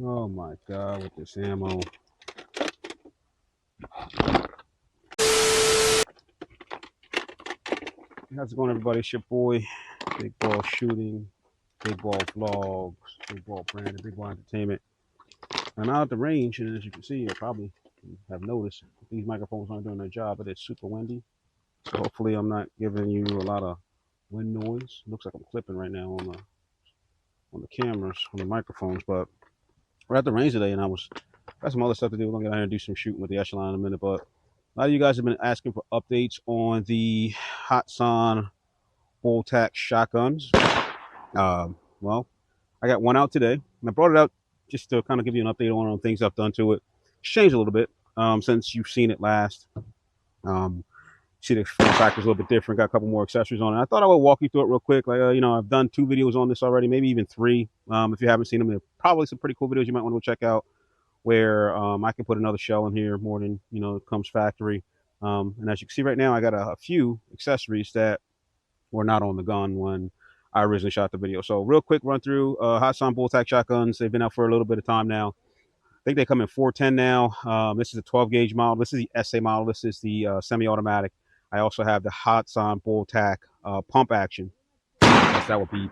Oh my God, with this ammo. How's it going, everybody? It's your boy, Big Ball Shooting, Big Ball Vlogs, Big Ball Brand, Big Ball Entertainment. I'm out at the range, and as you can see, you probably have noticed these microphones aren't doing their job, but it's super windy. So hopefully, I'm not giving you a lot of wind noise. Looks like I'm clipping right now on the cameras, on the microphones, but we're at the range today, and I was got some other stuff to do. We're gonna get out here and do some shooting with the echelon in a minute, but a lot of you guys have been asking for updates on the Hatsan Bulltac shotguns. Well, I got one out today, and I brought it out just to kind of give you an update on things I've done to it. It's changed a little bit since you've seen it last. Um, see the form factor is a little bit different. Got a couple more accessories on it. I thought I would walk you through it real quick. Like I've done 2 videos on this already, maybe even 3. If you haven't seen them, they're probably some pretty cool videos you might want to go check out. Where I can put another shell in here more than comes factory. And as you can see right now, I got a few accessories that were not on the gun when I originally shot the video. So real quick run through Hatsan Bulltac shotguns. They've been out for a little bit of time now. I think they come in 410 now. This is a 12 gauge model. This is the SA model. This is the semi-automatic. I also have the Hatsan Bulltac pump action. I guess that would be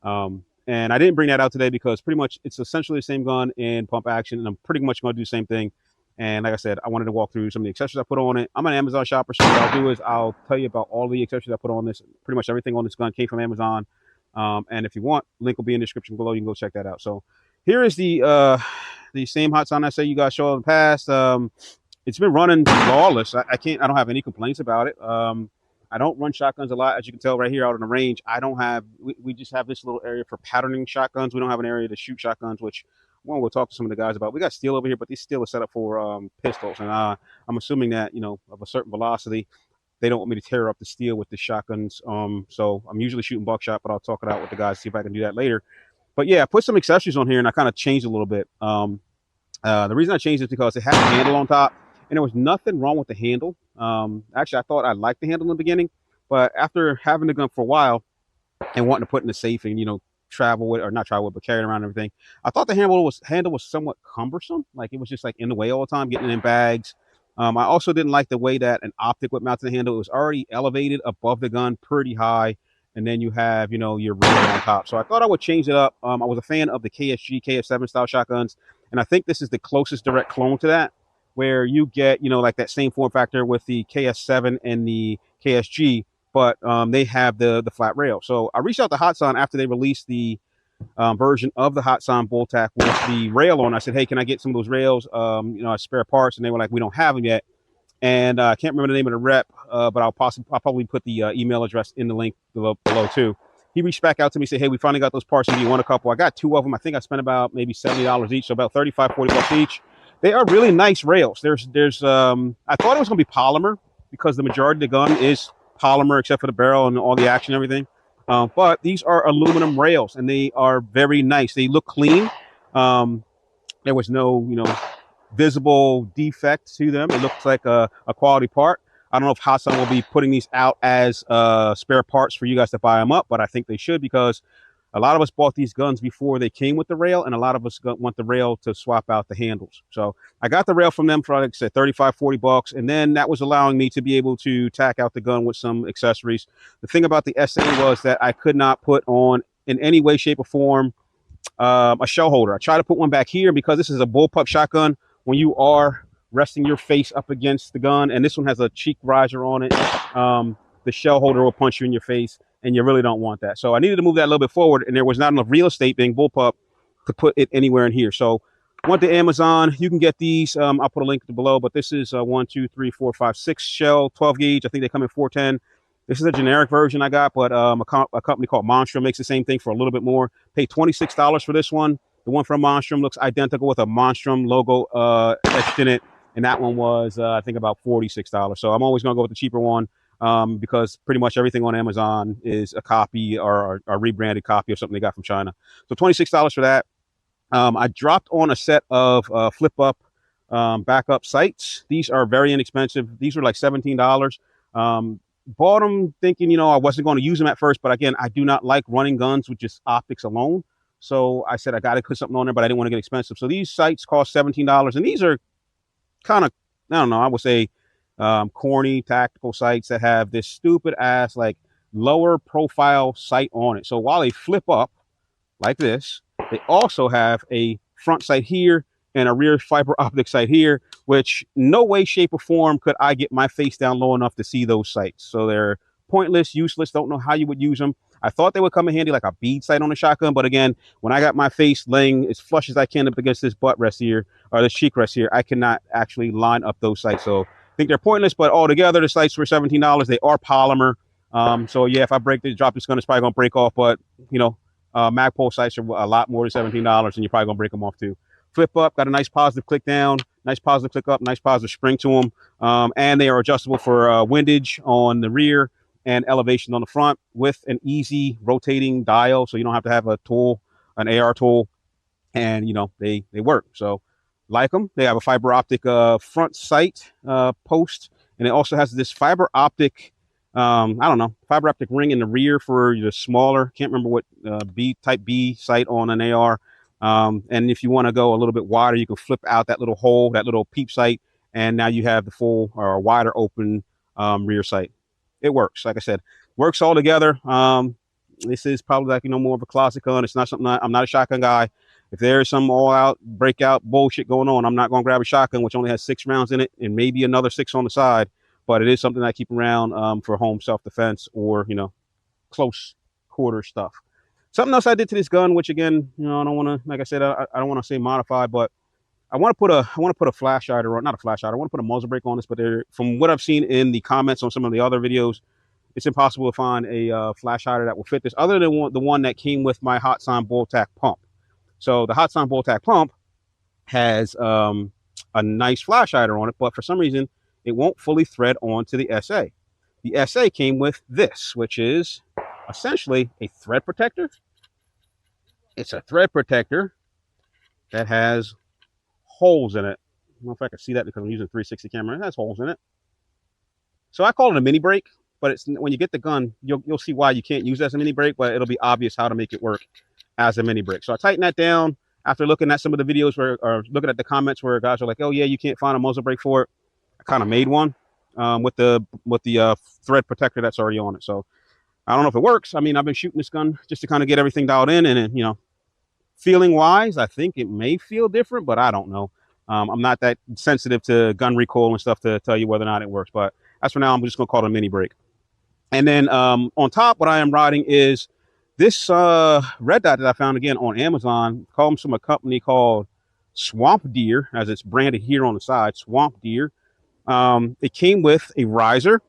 PA. And I didn't bring that out today because pretty much it's essentially the same gun in pump action, and I'm pretty much going to do the same thing. And like I said, I wanted to walk through some of the accessories I put on it. I'm an Amazon shopper, so what I'll do is I'll tell you about all the accessories I put on this. Pretty much everything on this gun came from Amazon. And if you want, link will be in the description below. You can go check that out. So here is the same Hatsan SA you guys saw in the past. It's been running flawless. I don't have any complaints about it. I don't run shotguns a lot, as you can tell right here out on the range. We just have this little area for patterning shotguns. We don't have an area to shoot shotguns, which we'll talk to some of the guys about. We got steel over here, but this steel is set up for pistols, and I'm assuming that of a certain velocity, they don't want me to tear up the steel with the shotguns. So I'm usually shooting buckshot, but I'll talk it out with the guys, see if I can do that later. But yeah, I put some accessories on here, and I kind of changed a little bit. The reason I changed it is because it had a handle on top, and there was nothing wrong with the handle. Actually, I thought I liked the handle in the beginning, but after having the gun for a while and wanting to put in the safe and travel with, or not travel with, but carry it around and everything, I thought the handle was somewhat cumbersome. Like it was just like in the way all the time, getting it in bags. I also didn't like the way that an optic would mount to the handle. It was already elevated above the gun pretty high, and then you have your rail on top. So I thought I would change it up. I was a fan of the KSG, KF7 style shotguns, and I think this is the closest direct clone to that, where you get like that same form factor with the KS7 and the KSG, but they have the flat rail. So I reached out to Hatsan after they released the version of the Hatsan Bulltac with the rail on. I said, hey, can I get some of those rails, as spare parts? And they were like, we don't have them yet. And I can't remember the name of the rep, but I'll probably put the email address in the link below too. He reached back out to me and said, hey, we finally got those parts. Do you want a couple? I got 2 of them. I think I spent about maybe $70 each, so about $35-$40 each. They are really nice rails. I thought it was going to be polymer because the majority of the gun is polymer except for the barrel and all the action and everything. But these are aluminum rails, and they are very nice. They look clean. There was no, visible defect to them. It looks like a quality part. I don't know if Hatsan will be putting these out as spare parts for you guys to buy them up, but I think they should, because a lot of us bought these guns before they came with the rail, and a lot of us want the rail to swap out the handles. So I got the rail from them for, like I said, $35-$40, and then that was allowing me to be able to tack out the gun with some accessories. The thing about the SA was that I could not put on, in any way, shape, or form, a shell holder. I tried to put one back here because this is a bullpup shotgun. When you are resting your face up against the gun, and this one has a cheek riser on it, the shell holder will punch you in your face, and you really don't want that. So I needed to move that a little bit forward, and there was not enough real estate being bullpup to put it anywhere in here. So went to Amazon. You can get these. I'll put a link below, but this is 1, 2, 3, 4, 5, 6 shell, 12 gauge. I think they come in 410. This is a generic version I got, but a company called Monstrum makes the same thing for a little bit more. Paid $26 for this one. The one from Monstrum looks identical with a Monstrum logo etched in it, and that one was, I think, about $46. So I'm always going to go with the cheaper one, because pretty much everything on Amazon is a copy or a rebranded copy of something they got from China. So $26 for that. I dropped on a set of flip-up backup sights. These are very inexpensive. These were like $17. Bought them thinking, I wasn't going to use them at first, but again, I do not like running guns with just optics alone. So I said I got to put something on there, but I didn't want to get expensive. So these sights cost $17, and these are kind of, I don't know, I would say corny tactical sights that have this stupid ass like lower profile sight on it. So while they flip up like this, they also have a front sight here and a rear fiber optic sight here, which no way, shape, or form could I get my face down low enough to see those sights. So they're pointless, useless, don't know how you would use them. I thought they would come in handy like a bead sight on a shotgun, but again, when I got my face laying as flush as I can up against this butt rest here, or this cheek rest here, I cannot actually line up those sights. So I think they're pointless, but altogether, the sights were $17. They are polymer. So yeah, if I drop this gun, it's probably gonna break off, but you know, Magpul sights are a lot more than $17, and you're probably gonna break them off too. Flip up, got a nice positive click down, nice positive click up, nice positive spring to them, and they are adjustable for windage on the rear and elevation on the front with an easy rotating dial, so you don't have to have a tool, an AR tool, and you know they work. So like them. They have a fiber optic front sight post, and it also has this fiber optic I don't know, fiber optic ring in the rear for the smaller, can't remember what type B sight on an AR. And if you want to go a little bit wider, you can flip out that little hole, that little peep sight, and now you have the full or wider open rear sight. It works. Like I said, works all together. This is probably like, you know, more of a closet gun. It's not something I'm not a shotgun guy. If there's some all out breakout bullshit going on, I'm not going to grab a shotgun, which only has 6 rounds in it and maybe another 6 on the side. But it is something I keep around for home self-defense or, you know, close quarter stuff. Something else I did to this gun, which again, you know, I don't want to, like I said, I don't want to say modify, but I want to put a flash hider, or not a flash hider. I want to put a muzzle brake on this, but from what I've seen in the comments on some of the other videos, it's impossible to find a flash hider that will fit this, other than the one that came with my Hatsan Bulltac pump. So the Hatsan Bulltac pump has a nice flash hider on it, but for some reason it won't fully thread onto the SA. The SA came with this, which is essentially a thread protector. It's a thread protector that has holes in it. I don't know if I can see that because I'm using a 360 camera. It has holes in it. So I call it a mini brake, but it's when you get the gun, you'll see why you can't use it as a mini brake, but it'll be obvious how to make it work as a mini brake. So I tighten that down after looking at some of the videos or looking at the comments where guys are like, oh yeah, you can't find a muzzle brake for it. I kind of made one with the thread protector that's already on it. So I don't know if it works. I mean, I've been shooting this gun just to kind of get everything dialed in, and you know, feeling wise, I think it may feel different, but I don't know. I'm not that sensitive to gun recoil and stuff to tell you whether or not it works. But as for now, I'm just gonna call it a mini brake. And then on top, what I am riding is this red dot that I found again on Amazon. Comes from a company called Swamp Deer, as it's branded here on the side. Swamp Deer. It came with a riser,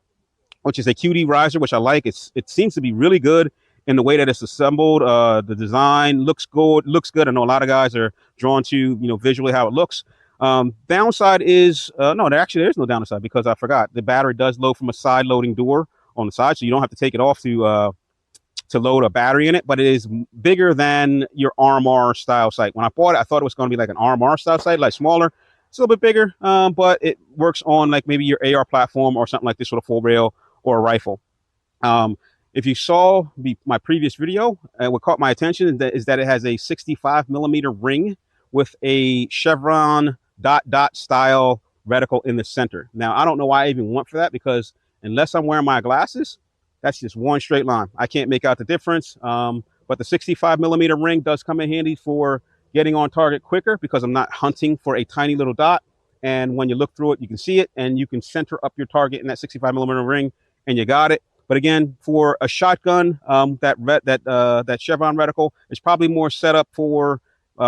which is a QD riser, which I like. It seems to be really good in the way that it's assembled. The design looks good. I know a lot of guys are drawn to, you know, visually how it looks. Downside is no, there's no downside because I forgot the battery does load from a side loading door on the side, so you don't have to take it off to load a battery in it. But it is bigger than your RMR style sight. When I bought it, I thought it was going to be like an RMR style sight, like smaller. It's a little bit bigger, but it works on like maybe your AR platform or something like this with a full rail or a rifle. If you saw my previous video, what caught my attention is that it has a 65 millimeter ring with a chevron dot style reticle in the center. Now, I don't know why I even went for that, because unless I'm wearing my glasses, that's just one straight line. I can't make out the difference. But the 65 millimeter ring does come in handy for getting on target quicker, because I'm not hunting for a tiny little dot. And when you look through it, you can see it, and you can center up your target in that 65 millimeter ring, and you got it. But again, for a shotgun, that chevron reticle is probably more set up for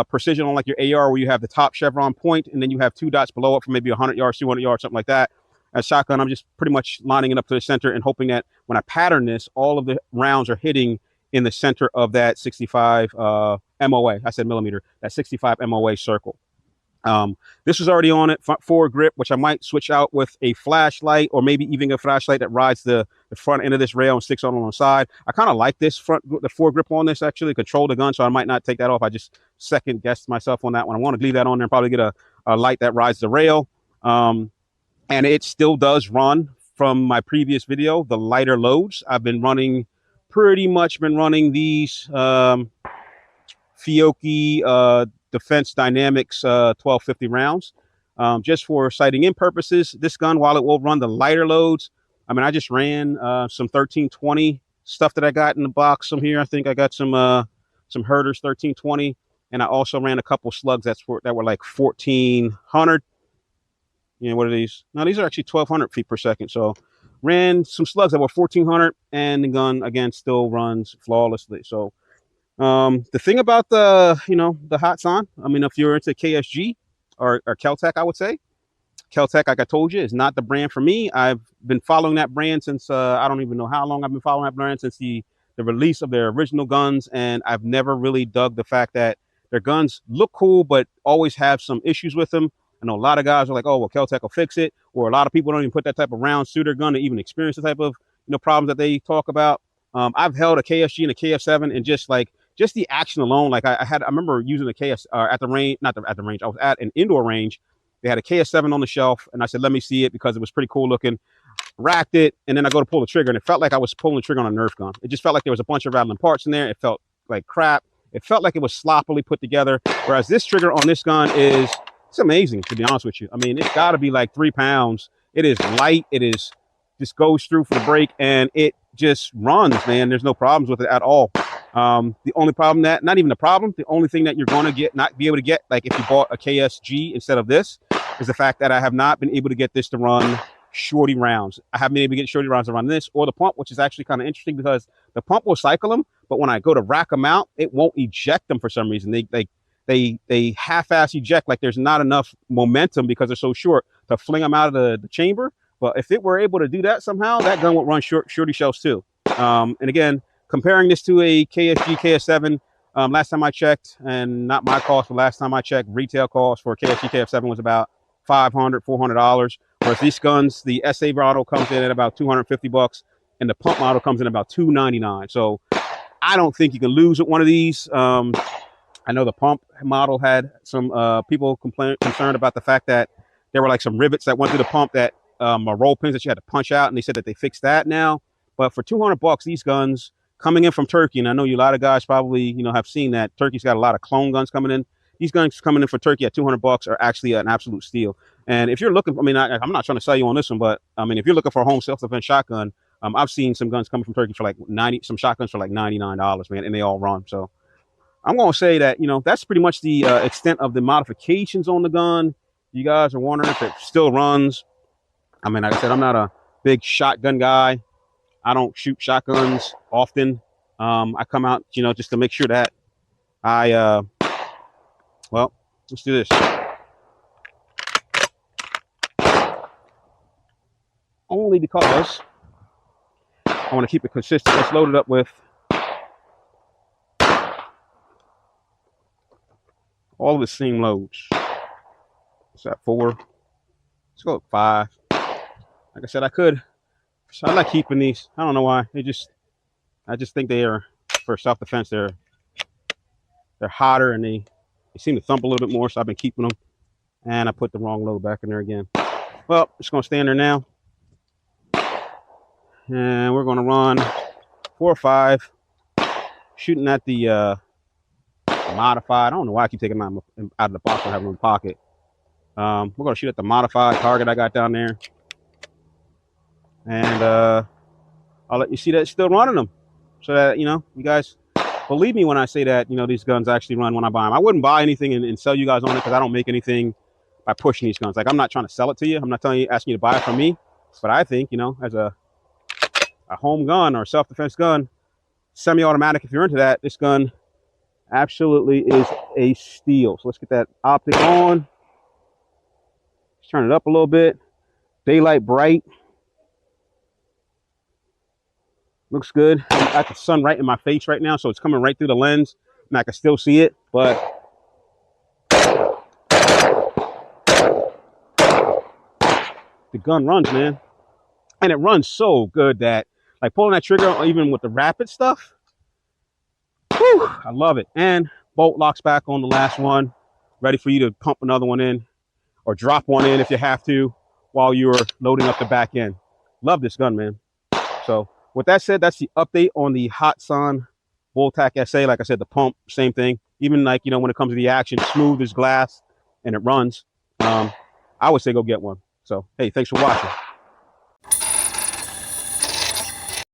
precision on like your AR, where you have the top chevron point, and then you have 2 dots below it for maybe 100 yards, 200 yards, something like that. As shotgun, I'm just pretty much lining it up to the center and hoping that when I pattern this, all of the rounds are hitting in the center of that 65 MOA. I said millimeter, that 65 MOA circle. This was already on it, front forward grip, which I might switch out with a flashlight, or maybe even a flashlight that rides the front end of this rail and sticks on the side. I kind of like this the forward grip on this, actually control the gun, so I might not take that off. I just second guessed myself on that one. I want to leave that on there and probably get a light that rides the rail. And it still does run from my previous video, the lighter loads. I've been running, pretty much been running these Fiocchi Defense Dynamics 1250 rounds. Just for sighting in purposes, this gun, while it will run the lighter loads, I mean, I just ran some 1320 stuff that I got in the box from here. I think I got some Herder's 1320, and I also ran a couple slugs that were like 1400. You know, what are these? No, these are actually 1200 feet per second. So ran some slugs that were 1400, and the gun again still runs flawlessly. So the thing about the Hatsan, I mean, if you're into KSG or Keltec, I would say Keltec, like I told you, is not the brand for me. I've been following that brand since I don't even know how long I've been following that brand, since the release of their original guns, and I've never really dug the fact that their guns look cool but always have some issues with them. I know a lot of guys are like, oh, well, Keltec will fix it, or a lot of people don't even put that type of rounds through their gun to even experience the type of problems that they talk about. I've held a KSG and a KF7, and just the action alone, like I remember using the KS at the range, not at the range. I was at an indoor range. They had a KS7 on the shelf, and I said, let me see it, because it was pretty cool looking. Racked it, and then I go to pull the trigger, and it felt like I was pulling the trigger on a Nerf gun. It just felt like there was a bunch of rattling parts in there. It felt like crap. It felt like it was sloppily put together. Whereas this trigger on this gun it's amazing, to be honest with you. I mean, it's got to be like 3 pounds. It is light. Just goes through for the brake, and it just runs, man. There's no problems with it at all. The only problem not even the problem, the only thing that you're going to not be able to get, like if you bought a KSG instead of this, is the fact that I have not been able to get this to run shorty rounds. I haven't been able to get shorty rounds to run this or the pump, which is actually kind of interesting, because the pump will cycle them, but when I go to rack them out, it won't eject them for some reason. They half-ass eject, like there's not enough momentum because they're so short to fling them out of the chamber. But if it were able to do that somehow, that gun would run shorty shells too. And again, comparing this to a KSG KS7, last time I checked, and not my cost, but last time I checked, retail cost for KSG KF7 was about $500, $400. Whereas these guns, the SA model comes in at about $250, and the pump model comes in about $299. So I don't think you can lose with one of these. I know the pump model had some people concerned about the fact that there were like some rivets that went through the pump that roll pins that you had to punch out, and they said that they fixed that now. But for $200, these guns coming in from Turkey, and I know a lot of guys probably have seen that Turkey's got a lot of clone guns coming in. These guns coming in for Turkey at $200 are actually an absolute steal. And if you're looking, I mean, I'm not trying to sell you on this one, but I mean, if you're looking for a home self-defense shotgun, I've seen some guns coming from Turkey for like some shotguns for like $99, man, and they all run. So I'm going to say that, that's pretty much the extent of the modifications on the gun. You guys are wondering if it still runs. I mean, like I said, I'm not a big shotgun guy. I don't shoot shotguns often. I come out, just to make sure that well, let's do this. Only because I want to keep it consistent. Let's load it up with all of the same loads. What's that, 4? Let's go with 5. Like I said, I like keeping these. I don't know why. I just think they are, for self-defense, they're hotter, and they seem to thump a little bit more, so I've been keeping them. And I put the wrong load back in there again. Well, it's going to stay in there now. And we're going to run 4 or 5, shooting at the modified. I don't know why I keep taking mine out of the box and having them in the pocket. We're going to shoot at the modified target I got down there. And I'll let you see that it's still running them, so that, you guys believe me when I say that, these guns actually run when I buy them. I wouldn't buy anything and sell you guys on it, because I don't make anything by pushing these guns. Like, I'm not trying to sell it to you. I'm not asking you to buy it from me. But I think, as a home gun or self-defense gun, semi-automatic, if you're into that, this gun absolutely is a steal. So let's get that optic on. Let's turn it up a little bit. Daylight bright. Looks good. I got the sun right in my face right now, so it's coming right through the lens, and I can still see it, but the gun runs, man. And it runs so good that, like, pulling that trigger, even with the rapid stuff, whew, I love it. And bolt locks back on the last one, ready for you to pump another one in, or drop one in if you have to, while you're loading up the back end. Love this gun, man. So with that said, that's the update on the Hatsan Bulltac SA. Like I said, the pump, same thing. even like, you know, when it comes to the action, smooth as glass and it runs. I would say go get one. So, hey, thanks for watching.